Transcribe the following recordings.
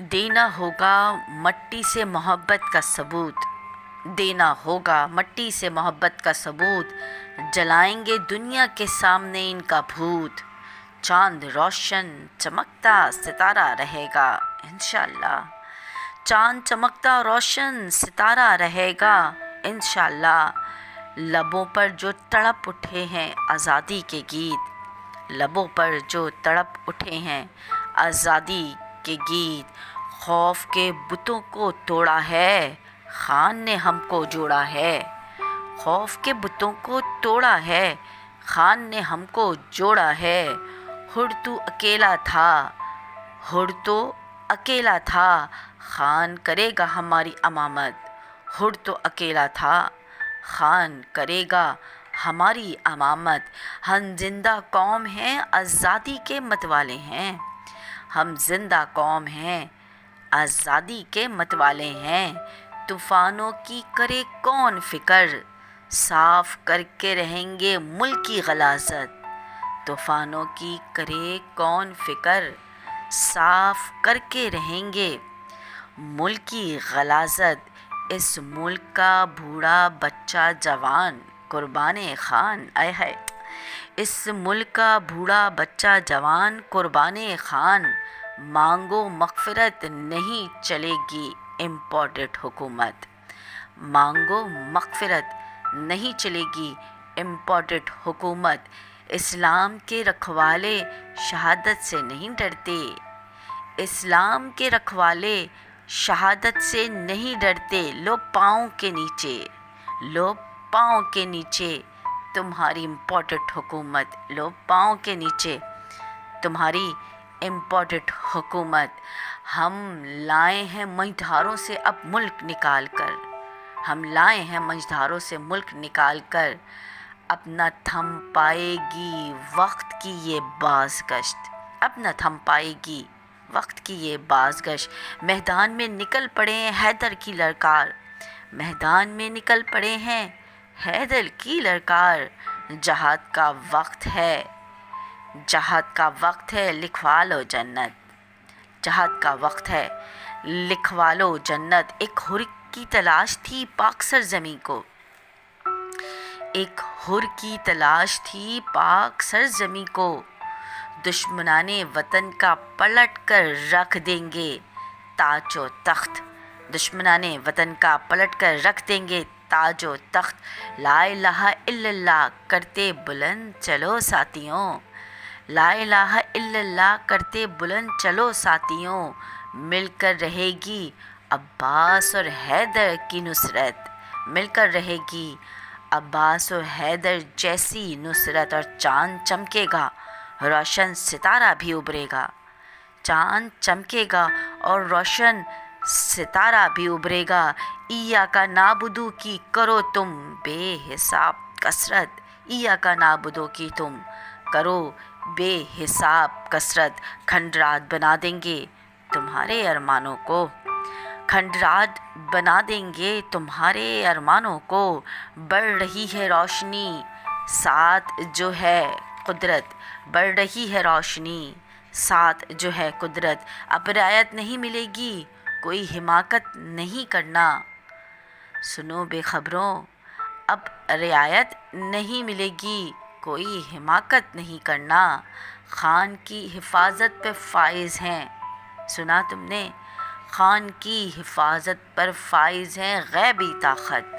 देना होगा मट्टी से मोहब्बत का सबूत, देना होगा मट्टी से मोहब्बत का सबूत, जलाएंगे दुनिया के सामने इनका भूत। चांद रोशन चमकता सितारा रहेगा इंशाअल्लाह, चांद चमकता रोशन सितारा रहेगा इंशाअल्लाह। लबों पर जो तड़प उठे हैं आज़ादी के गीत, लबों पर जो तड़प उठे हैं आज़ादी के गीत। खौफ के बुतों को तोड़ा है, खान ने हमको जोड़ा है। खौफ के बुतों को तोड़ा है, खान ने हमको जोड़ा है। हुर तू अकेला था, हुर तो अकेला था, खान करेगा हमारी अमामत। हुर तो अकेला था, खान करेगा हमारी अमामत। हम जिंदा कौम हैं, आज़ादी के मतवाले हैं। हम जिंदा कौम हैं, आज़ादी के मतवाले हैं। तूफ़ानों की करे कौन फ़िक्र, साफ़ करके रहेंगे मुल्क की गलाज़त। तूफ़ानों की करे कौन फ़िक्र, साफ़ करके रहेंगे मुल्क की गलाज़त। इस मुल्क का बूढ़ा बच्चा जवान कुर्बाने खान, आए है। इस मुल्क का बूढ़ा बच्चा जवान कुर्बाने खान। मांगो मग़फ़िरत नहीं चलेगी इम्पोर्टेड हुकूमत, मांगो मग़फ़िरत नहीं चलेगी इम्पोर्टेड हुकूमत। इस्लाम के रखवाले शहादत से नहीं डरते, इस्लाम के रखवाले शहादत से नहीं डरते। लो पाँव के नीचे, लो पाँव के नीचे तुम्हारी इम्पोर्टेड हुकूमत, लो पाँव के नीचे तुम्हारी इम्पोर्टेड हुकूमत। हम लाए हैं मझधारों से अब मुल्क निकाल कर, हम लाए हैं मझधारों से मुल्क निकाल कर। अपना थम पाएगी वक्त की ये बाज़गश्त, अपना थम पाएगी वक्त की ये बाज़गश्त। मैदान में निकल पड़े हैं हैदर की ललकार, मैदान में निकल पड़े हैं हैदर की ललकार। जहाद का वक्त है, जहाद का वक्त है, लिखवा लो जन्नत। जहाद का वक्त है, लिखवा लो जन्नत। एक हुर की तलाश थी पाक सरज़मीं को, एक हुर की तलाश थी पाक सरज़मीं को। दुश्मनाने वतन का पलट कर रख देंगे ताजो तख्त, दुश्मनाने वतन का पलट कर रख देंगे ताजो तख्त। ला इलाहा इल्लल्लाह करते बुलंद चलो साथियों, ला इलाहा इल्लल्लाह करते बुलंद चलो साथियों। मिलकर रहेगी अब्बास और हैदर की नुसरत, मिलकर रहेगी अब्बास और हैदर जैसी नुसरत। और चाँद चमकेगा, रोशन सितारा भी उभरेगा, चाँद चमकेगा और रोशन सितारा भी उभरेगा। ईया का नाबुदू की करो तुम बेहिसाब कसरत, ईया का नाबुदू की तुम करो बेहिसाब कसरत। खंडरात बना देंगे तुम्हारे अरमानों को, खंडरात बना देंगे तुम्हारे अरमानों को। बढ़ रही है रोशनी साथ जो है कुदरत, बढ़ रही है रोशनी साथ जो है कुदरत। अब रियायत नहीं मिलेगी कोई हिमाकत नहीं करना, सुनो बेखबरों अब रियायत नहीं मिलेगी कोई हिमाकत नहीं करना। खान की हिफाजत पे फ़ाइज़ हैं, सुना तुमने, खान की हिफाजत पर फ़ाइज़ हैं गैबी ताकत,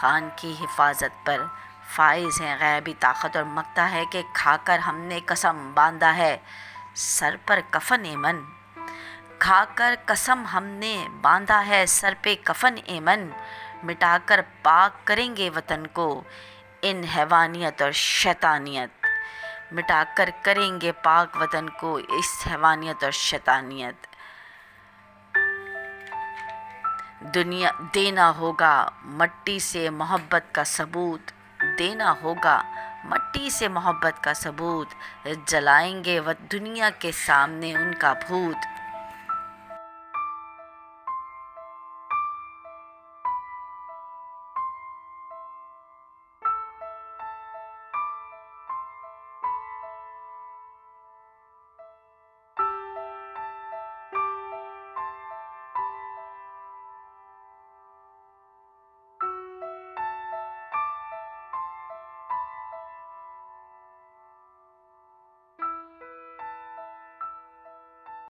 खान की हिफाजत पर फ़ाइज़ हैं गैबी ताकत। और मकता है कि खाकर हमने कसम बांधा है सर पर कफन एमन, खाकर कसम हमने बांधा है सर पे कफन एमन। मिटाकर पाक करेंगे वतन को इन हैवानियत और शैतानियत, मिटाकर करेंगे पाक वतन को इस हैवानियत और शैतानियत। दुनिया देना होगा मट्टी से मोहब्बत का सबूत, देना होगा मट्टी से मोहब्बत का सबूत। जलाएंगे वह दुनिया के सामने उनका भूत,